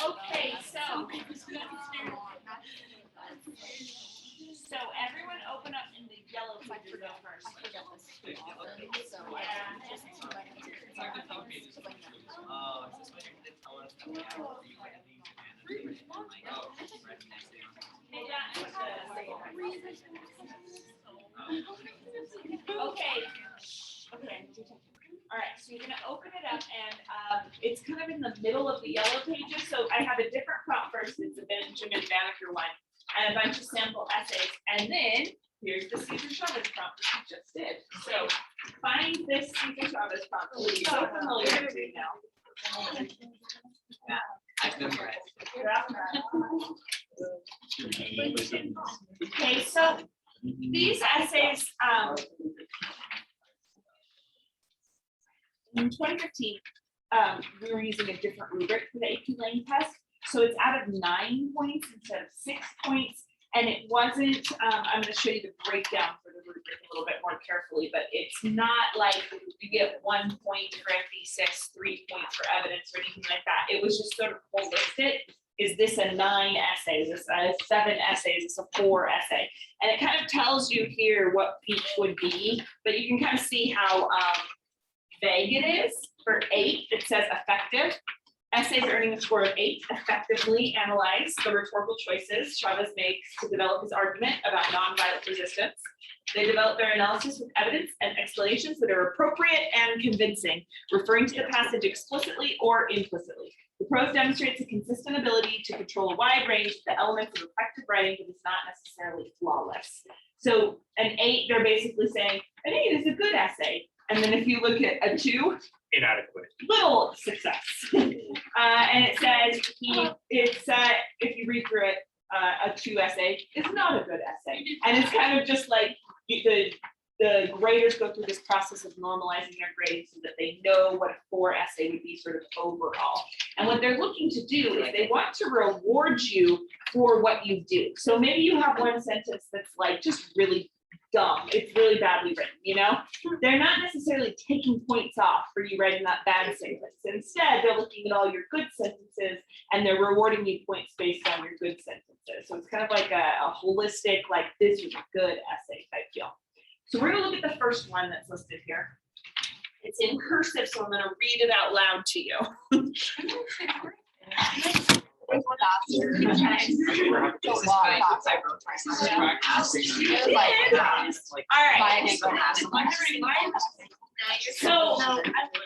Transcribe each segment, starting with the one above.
Okay, so everyone open up in the yellow pages go first. Okay. All right, so you're gonna open it up and it's kind of in the middle of the yellow pages. So I have a different prompt first. It's a Benjamin Banneker one and a bunch of sample essays. And then here's the Cesar Chavez prompt that you just did. So find this Cesar Chavez prompt. It's so familiar to me now. Yeah, I've memorized. Okay, so these essays, in 2015, we were using a different rubric for the AP Lang test. So it's out of 9 points instead of 6 points. And it wasn't, I'm going to show you the breakdown for the rubric a little bit more carefully, but it's not like you get 1 point for MP6, 3 points for evidence or anything like that. It was just sort of holistic. Is this a 9 essays? Is a 7 essays? It's a 4 essay? And it kind of tells you here what each would be, but you can kind of see how vague it is. For 8, it says effective. Essays earning a score of 8 effectively analyze the rhetorical choices Chavez makes to develop his argument about nonviolent resistance. They develop their analysis with evidence and explanations that are appropriate and convincing, referring to the passage explicitly or implicitly. The prose demonstrates a consistent ability to control a wide range of the elements of effective writing, but is not necessarily flawless. So an 8, they're basically saying an 8 is a good essay. And then if you look at a 2, inadequate. little success. And it says if you read through it, a 2 essay is not a good essay. And it's kind of just like the graders go through this process of normalizing their grades so that they know what a 4 essay would be sort of overall. And what they're looking to do is they want to reward you for what you do. So maybe you have one sentence that's like just really dumb. It's really badly written, you know? They're not necessarily taking points off for you writing that bad sentence. Instead, they're looking at all your good sentences and they're rewarding you points based on your good sentences. So it's kind of like a holistic, like this was a good essay type deal. So we're gonna look at the first one that's listed here. It's in cursive, so I'm gonna read it out loud to you. All right.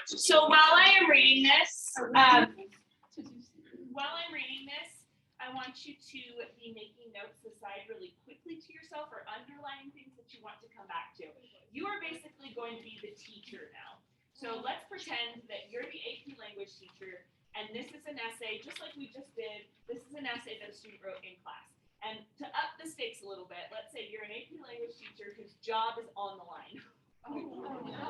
So while I am reading this, I want you to be making notes aside really quickly to yourself or underlining things that you want to come back to. You are basically going to be the teacher now. So let's pretend that you're the AP language teacher. And this is an essay, just like we just did. This is an essay that a student wrote in class. And to up the stakes a little bit, let's say you're an AP language teacher whose job is on the line.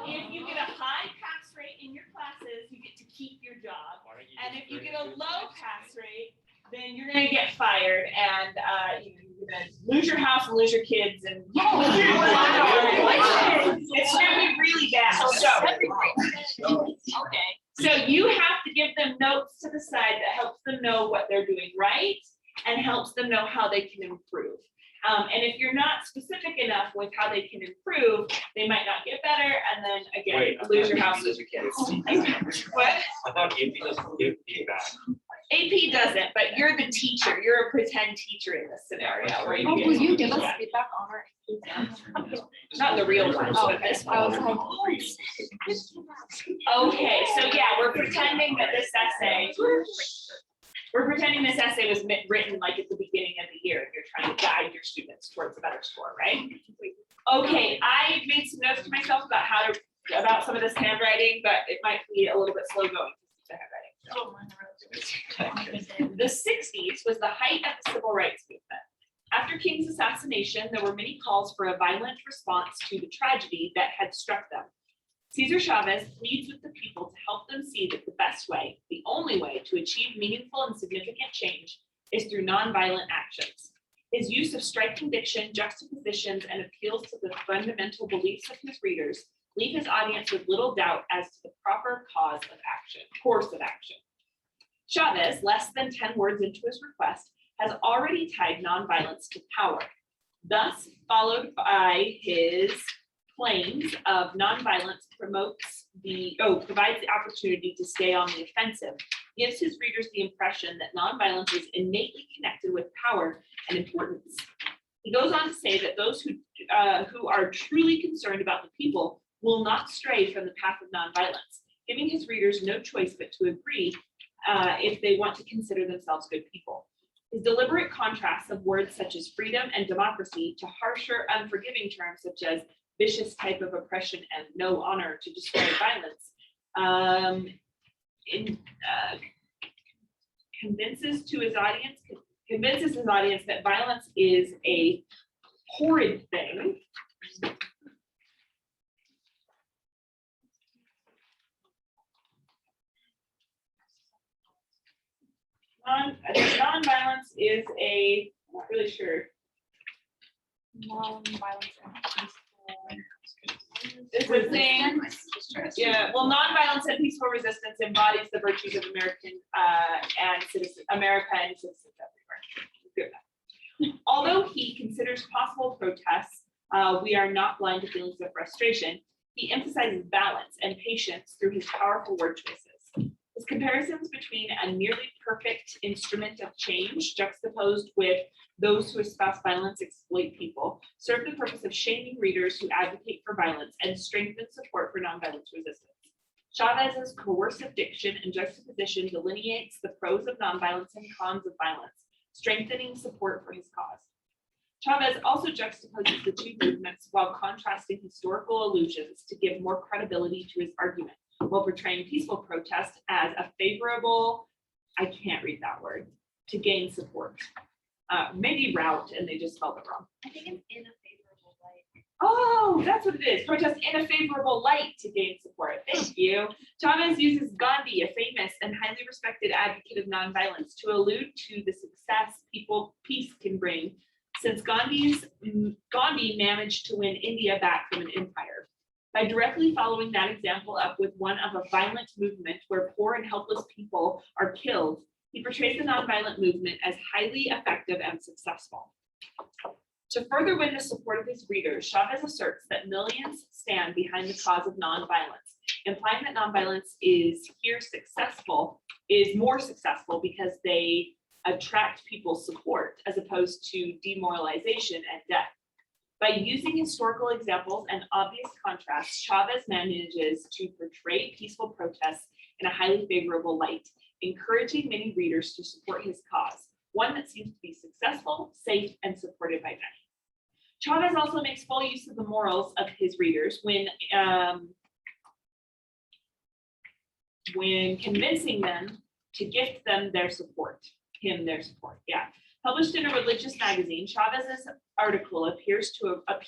If you get a high pass rate in your classes, you get to keep your job. And if you get a low pass rate, then you're going to get fired and you're going to lose your house and lose your kids. And it's going to be really bad. Okay. So you have to give them notes to the side that helps them know what they're doing right and helps them know how they can improve. And if you're not specific enough with how they can improve, they might not get better, and then again, lose your house, lose your kids. What? I thought AP doesn't give feedback. AP doesn't, but you're the teacher. You're a pretend teacher in this scenario. Where you Will you give us feedback on our exams? Not the real ones, but this one. I was like, Okay, so yeah, we're pretending that this essay was written like at the beginning of the year, and you're trying to guide your students towards a better score, right? Okay, I made some notes to myself about some of this handwriting, but it might be a little bit slow going to the handwriting. The 60s was the height of the civil rights movement. After King's assassination, there were many calls for a violent response to the tragedy that had struck them. Cesar Chavez pleads with the people to help them see that the best way, the only way to achieve meaningful and significant change is through nonviolent actions. His use of striking diction, juxtapositions, and appeals to the fundamental beliefs of his readers leave his audience with little doubt as to the proper course of action. Chavez, less than 10 words into his request, has already tied nonviolence to power, thus followed by his claims of nonviolence provides the opportunity to stay on the offensive, gives his readers the impression that nonviolence is innately connected with power and importance. He goes on to say that those who are truly concerned about the people will not stray from the path of nonviolence, giving his readers no choice but to agree if they want to consider themselves good people. His deliberate contrasts of words such as freedom and democracy to harsher, unforgiving terms such as vicious type of oppression and no honor to destroy violence convinces his audience that violence is a horrid thing. Non-violence is a, I'm not really sure. Non-violence and It's a thing. Yeah, well, nonviolence and peaceful resistance embodies the virtues of America and citizens everywhere. Good. Although he considers possible protests, we are not blind to feelings of frustration. He emphasizes balance and patience through his powerful word choices. His comparisons between a nearly perfect instrument of change juxtaposed with those who espouse violence exploit people serve the purpose of shaming readers who advocate for violence and strengthen support for nonviolence resistance. Chavez's coercive diction and juxtaposition delineates the pros of nonviolence and cons of violence, strengthening support for his cause. Chavez also juxtaposes the two movements while contrasting historical allusions to give more credibility to his argument, while portraying peaceful protest as a favorable, I can't read that word, to gain support. Maybe route, and they just spelled it wrong. I think it's in a favorable light. Oh, that's what it is. Protest in a favorable light to gain support. Thank you. Chavez uses Gandhi, a famous and highly respected advocate of nonviolence, to allude to the success peace can bring, since Gandhi managed to win India back from an empire. By directly following that example up with one of a violent movement where poor and helpless people are killed, he portrays the nonviolent movement as highly effective and successful. To further win the support of his readers, Chavez asserts that millions stand behind the cause of nonviolence, implying that nonviolence is more successful because they attract people's support as opposed to demoralization and death. By using historical examples and obvious contrasts, Chavez manages to portray peaceful protests in a highly favorable light, encouraging many readers to support his cause, one that seems to be successful, safe, and supported by many. Chavez also makes full use of the morals of his readers when convincing them to gift them their support, Published in a religious magazine, Chavez's article appeals to a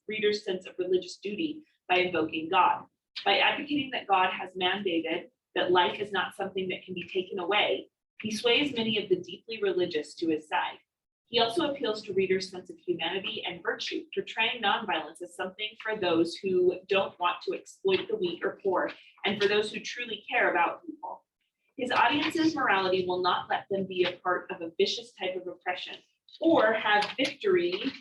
reader's sense of religious duty by invoking God. By advocating that God has mandated that life is not something that can be taken away, he sways many of the deeply religious to his side. He also appeals to readers' sense of humanity and virtue, portraying nonviolence as something for those who don't want to exploit the weak or poor, and for those who truly care about people. His audience's morality will not let them be a part of a vicious type of oppression or have victory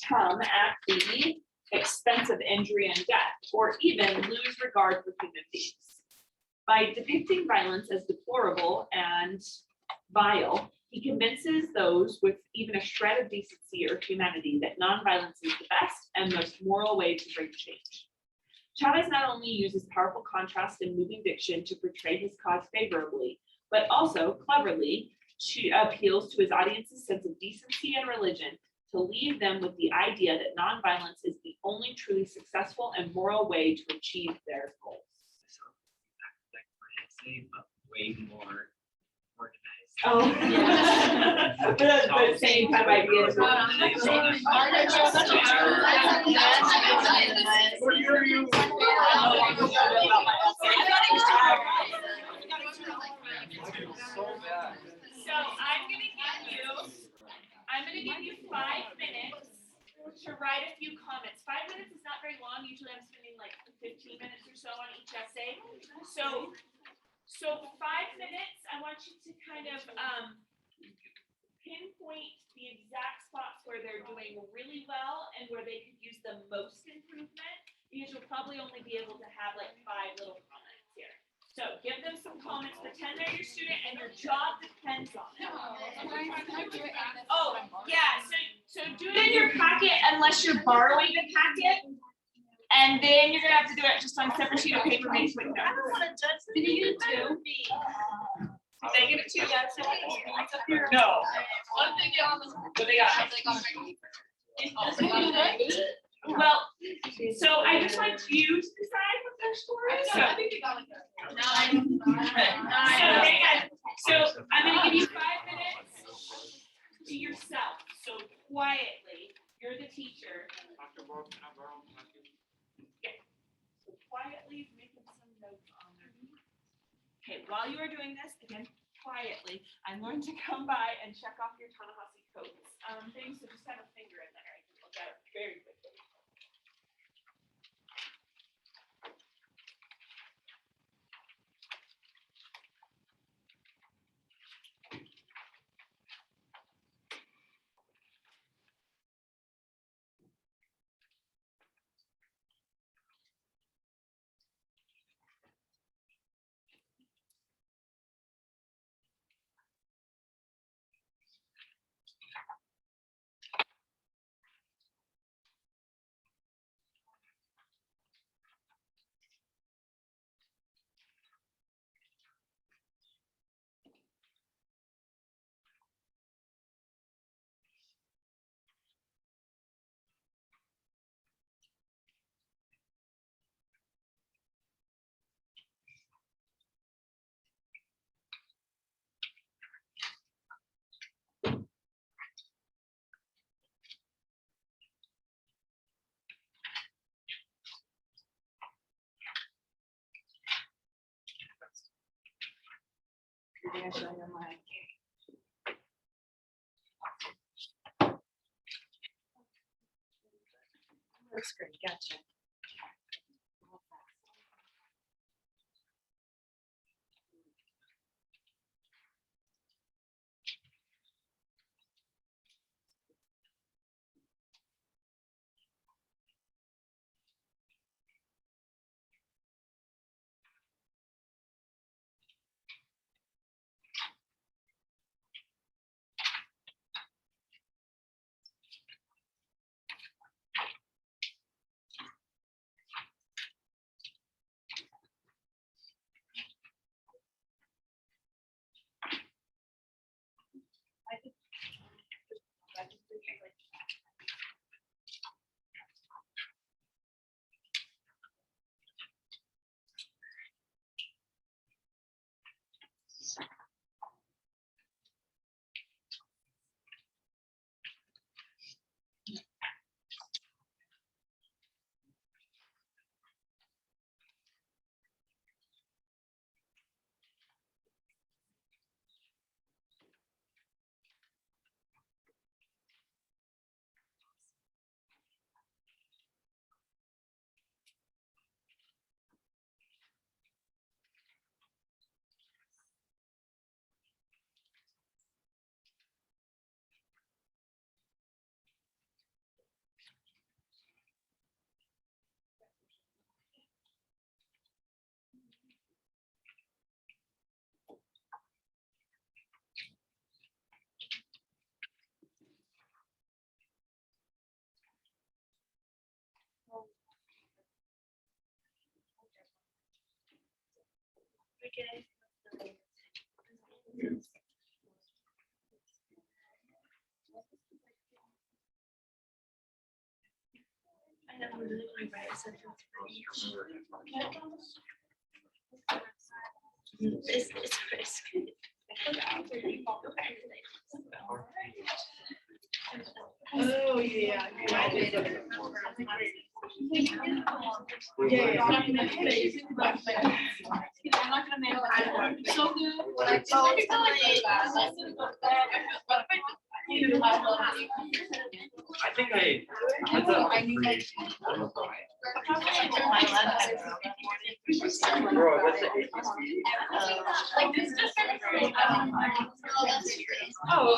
come at the expense of injury and death, or even lose regard for human beings. By depicting violence as deplorable and vile, he convinces those with even a shred of decency or humanity that nonviolence is the best and most moral way to bring change. Chavez not only uses powerful contrast and moving diction to portray his cause favorably, but also cleverly appeals to his audience's sense of decency and religion to leave them with the idea that nonviolence is the only truly successful and moral way to achieve their goals. But way more organized. Oh, yeah. the same kind of idea. So I'm gonna give you 5 minutes to write a few comments. 5 minutes is not very long. Usually I'm spending like So for 5 minutes, I want you to kind of pinpoint the exact spots where they're doing really well and where they could use the most improvement, because you'll probably only be able to have like 5 little comments here. So give them some comments, pretend they're your student, and your job depends on it. Oh, yeah, so do it in your packet unless you're borrowing the packet. And then you're gonna have to do it just on a separate sheet of paper, make quick notes. I don't wanna judge. Did you do? Did they give it to you? That's okay. It's up here. No. What did they get on the? What they got? Well, so I just want you to decide what their score is. So, I think they got like so, hang on. So I'm gonna give you 5 minutes to yourself. So quietly, you're the teacher. So quietly making some notes on there. Okay, while you are doing this, again, quietly, I'm going to come by and check off your Ta-Nehisi Coates things. So just have a finger in there. I can look at it very quickly. Looks great, gotcha. Okay. I know, I'm really right. I said it's good. Oh, yeah. I'm not gonna make it. So good. I think I. I knew that. Bro, what's the Like this just. Oh,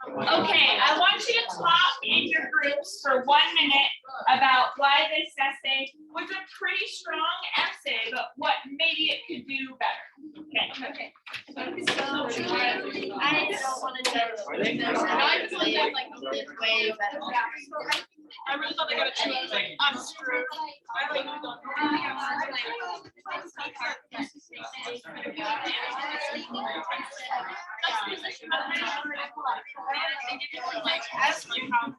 Okay, I want you to talk in your groups for 1 minute about why this essay was a pretty strong essay, but what maybe it could do better. Okay. I don't want to judge. I just want them like live way better. I really thought they got a two. I'm screwed. I really don't. Like ask me how.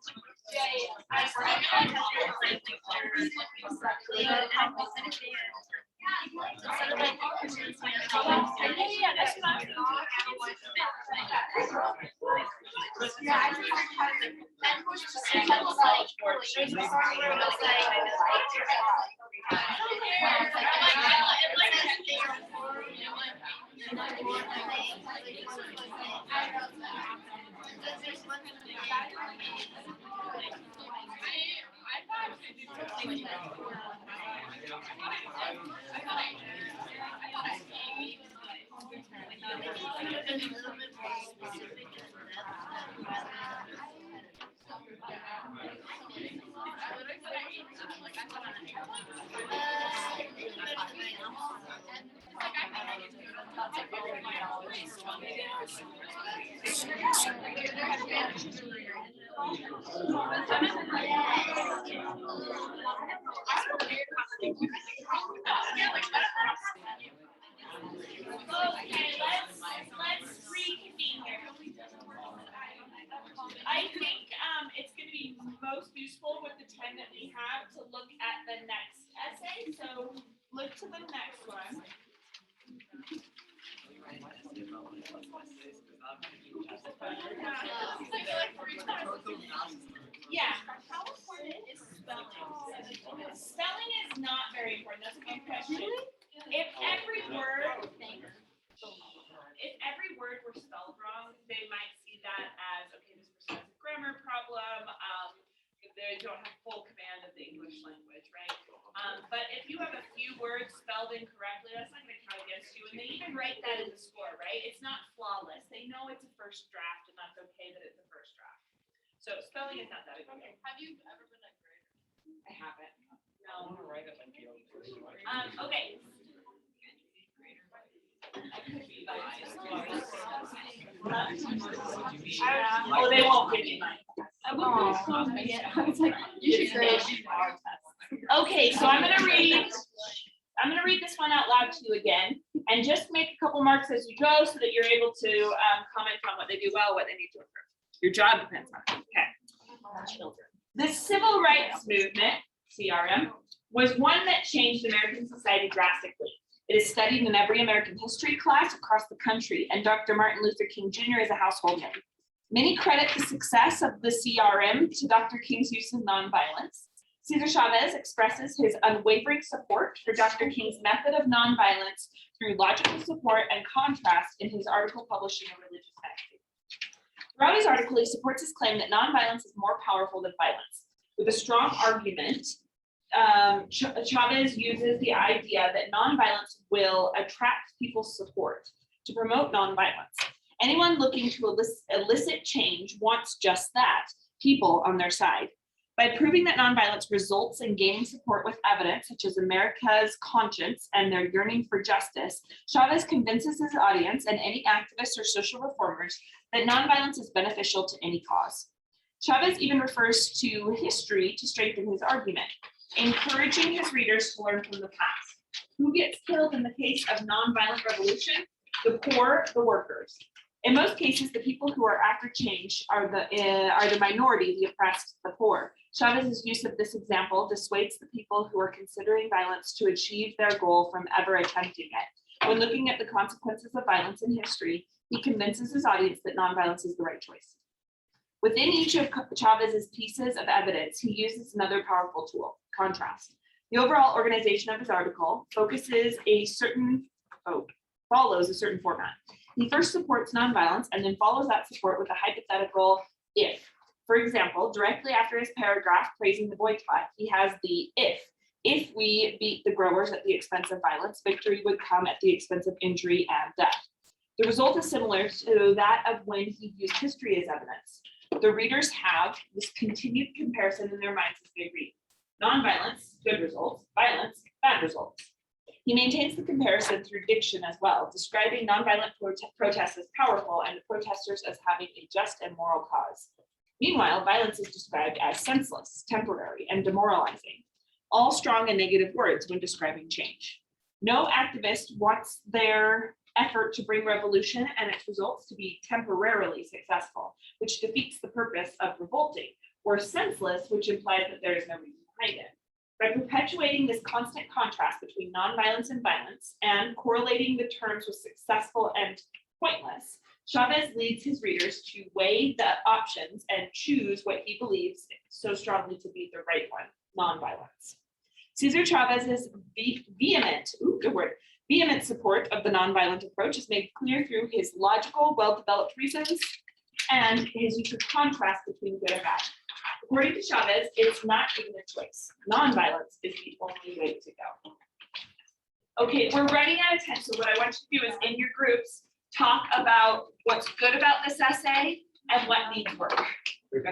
Okay, let's reconvene here. I think it's going to be most useful with the time that we have to look at the next essay. So look to the next one. Yeah. How important is spelling? Spelling is not very important. That's a good question. If every word were spelled wrong, they might see that as, okay, this person has a grammar problem. They don't have full command of the English language, right? But if you have a few words spelled incorrectly, that's not going to count against you. And they even write that in the score, right? It's not flawless. They know it's a first draft, and that's okay that it's a first draft. So spelling is not that big. Okay. Have you ever been a grader? I haven't. I No. wanna write it like you. Okay. I could be, but oh, they won't give me mine. I was like, you should grade. Okay, so I'm gonna read this one out loud to you again, and just make a couple marks as you go so that you're able to comment on what they do well, what they need to improve. Your job depends on it. Okay. The civil rights movement, CRM, was one that changed American society drastically. It is studied in every American history class across the country, and Dr. Martin Luther King Jr. is a household name. Many credit the success of the CRM to Dr. King's use of nonviolence. Cesar Chavez expresses his unwavering support for Dr. King's method of nonviolence through logical support and contrast in his article publishing a religious fantasy. Throughout his article, he supports his claim that nonviolence is more powerful than violence. With a strong argument, Chavez uses the idea that nonviolence will attract people's support to promote nonviolence. Anyone looking to elicit change wants just that, people on their side. By proving that nonviolence results in gaining support with evidence, such as America's conscience and their yearning for justice, Chavez convinces his audience and any activists or social reformers that nonviolence is beneficial to any cause. Chavez even refers to history to strengthen his argument, encouraging his readers to learn from the past. Who gets killed in the case of nonviolent revolution? The poor, the workers. In most cases, the people who are after change are the minority, the oppressed, the poor. Chavez's use of this example dissuades the people who are considering violence to achieve their goal from ever attempting it. When looking at the consequences of violence in history, he convinces his audience that nonviolence is the right choice. Within each of Chavez's pieces of evidence, he uses another powerful tool, contrast. The overall organization of his article follows a certain format. He first supports nonviolence and then follows that support with a hypothetical if. For example, directly after his paragraph praising the boycott, he has the if. If we beat the growers at the expense of violence, victory would come at the expense of injury and death. The result is similar to that of when he used history as evidence. The readers have this continued comparison in their minds as they read. Nonviolence, good results, violence, bad results. He maintains the comparison through diction as well, describing nonviolent protests as powerful and the protesters as having a just and moral cause. Meanwhile, violence is described as senseless, temporary, and demoralizing, all strong and negative words when describing change. No activist wants their effort to bring revolution and its results to be temporarily successful, which defeats the purpose of revolting, or senseless, which implies that there is no reason behind it. By perpetuating this constant contrast between nonviolence and violence and correlating the terms with successful and pointless, Chavez leads his readers to weigh the options and choose what he believes so strongly to be the right one, nonviolence. Cesar Chavez's vehement support of the nonviolent approach is made clear through his logical, well-developed reasons and his use of contrast between good and bad. According to Chavez, it's not even a choice. Nonviolence is the only way to go. Okay, we're running out of time, so what I want you to do is in your groups, talk about what's good about this essay and what needs work. Okay,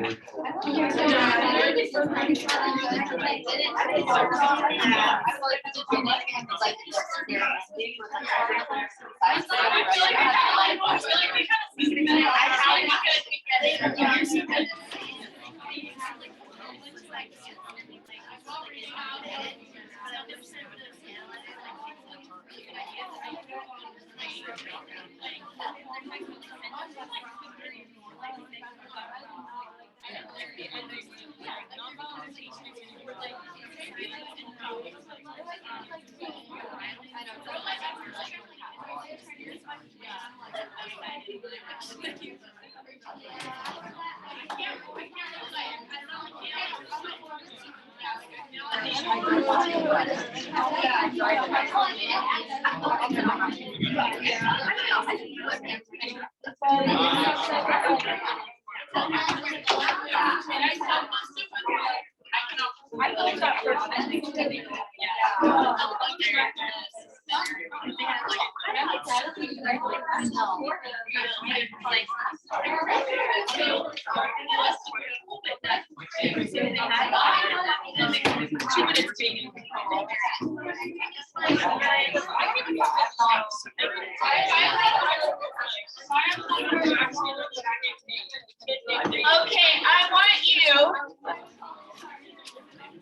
I want you,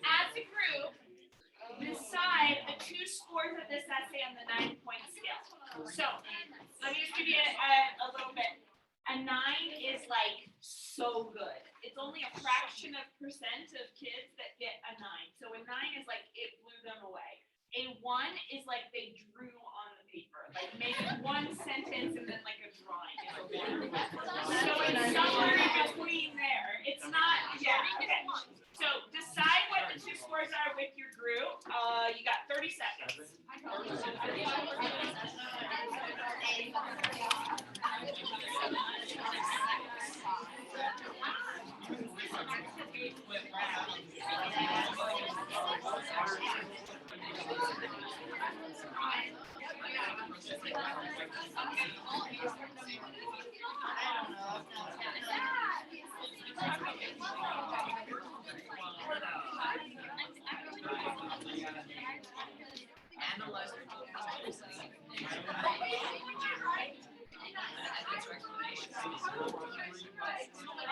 as a group, decide the two scores of this essay on the 9-point scale. So, let me just give you a little bit. A 9 is like so good. It's only a fraction of percent of kids that get a 9. So a 9 is like it blew them away. A 1 is like they drew on the paper, like maybe one sentence and then like a drawing. So it's somewhere in between there. It's not, yeah. Okay. So decide what the two scores are with your group. You got 30 seconds.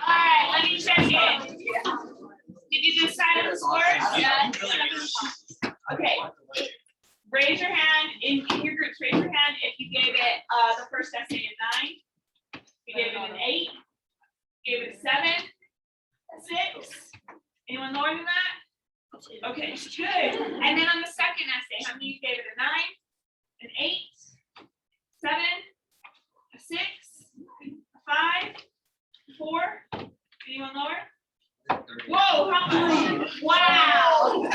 All right, let me check in. Did you decide on the scores? Yeah. Okay. Raise your hand in your groups. Raise your hand if you gave it the first essay a 9. Okay, good. And then on the second essay, how many gave it a 9, an 8, 7, a 6, a 5, 4? Anyone lower? Whoa, how much? Wow.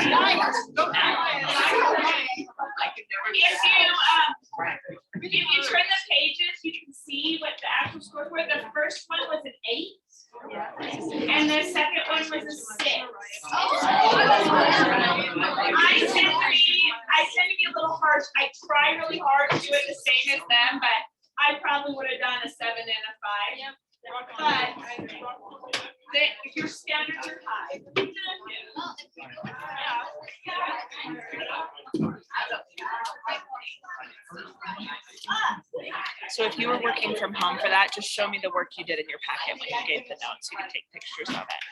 If you turn the pages, you can see what the actual scores were. The first one was an 8. And the second one was a 6. I tend to be a little harsh. I try really hard to do it the same as them, but I probably would have done a 7 and a 5. But your standards are high. So if you were working from home for that, just show me the work you did in your packet when you gave the notes. You can take pictures of it.